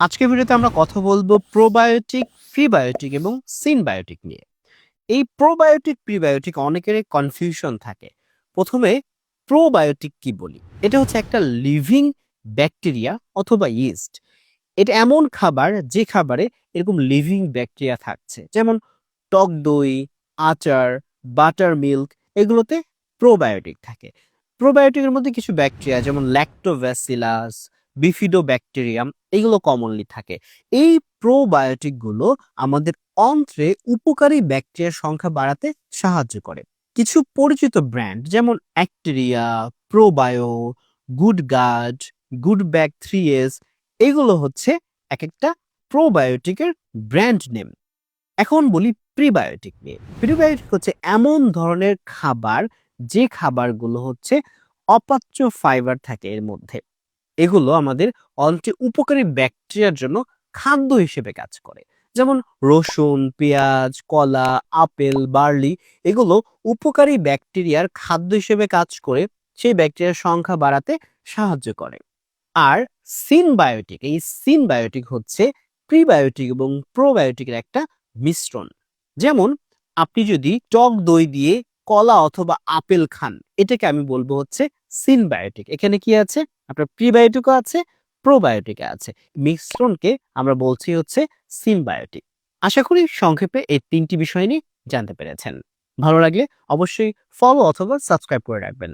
আজকের ভিডিওতে আমরা কথা বলবো প্রোবায়োটিক, প্রিবায়োটিক এবং সিনবায়োটিক নিয়ে। এই প্রোবায়োটিক, প্রিবায়োটিক অনেকেরই কনফিউশন থাকে। প্রথমে প্রোবায়োটিক কি বলি? এটা হচ্ছে একটা লিভিং ব্যাকটেরিয়া অথবা ইস্ট। এটা এমন খাবার যে খাবারে এরকম লিভিং ব্যাকটেরিয়া থাকছে। যেমন টক দই, আচার, বাটার মিল্ক এগুলোতে প্রোবায়োটিক থাকে। প্রোবায়োটিকের মধ্যে কিছু ব্যাকটেরিয়া যেমন ল্যাক্টোব্যাসিলাস, বিফিডোব্যাকটেরিয়াম এগুলো কমনলি থাকে। এই প্রোবায়োটিক গুলো আমাদের অন্ত্রে উপকারী ব্যাকটেরিয়ার সংখ্যা বাড়াতে সাহায্য করে। কিছু পরিচিত ব্র্যান্ড যেমন অ্যাক্টেরিয়া, probio, good guard, good back 3S এগুলো হচ্ছে এক একটা প্রোবায়োটিকের ব্র্যান্ড নেম। এখন বলি প্রিবায়োটিক নিয়ে। প্রিবায়োটিক হচ্ছে এমন ধরনের খাবার যে খাবারগুলো হচ্ছে অপাচ্য ফাইবার থাকে এর মধ্যে। এগুলো আমাদের অন্ত্রে উপকারী ব্যাকটেরিয়ার জন্য খাদ্য হিসেবে কাজ করে। যেমন রসুন, পেঁয়াজ, কলা, আপেল, বার্লি এগুলো উপকারী ব্যাকটেরিয়ার খাদ্য হিসেবে কাজ করে সেই ব্যাকটেরিয়ার সংখ্যা বাড়াতে সাহায্য করে। আর সিনবায়োটিক, এই সিনবায়োটিক হচ্ছে প্রিবায়োটিক এবং প্রোবায়োটিকের একটা মিশ্রণ। যেমন আপনি যদি টক দই দিয়ে কলা অথবা আপেল খান, এটাকে আমি বলবো হচ্ছে সিনবায়োটিক। এখানে কি আছে? আপনার প্রিবায়োটিকও আছে, প্রোবায়োটিকও আছে। মিশ্রণকে আমরা বলছি হচ্ছে সিনবায়োটিক। আশা করি সংক্ষেপে এই ৩টি বিষয় নিয়ে জানতে পেরেছেন। ভালো লাগলে অবশ্যই ফলো অথবা সাবস্ক্রাইব করে রাখবেন।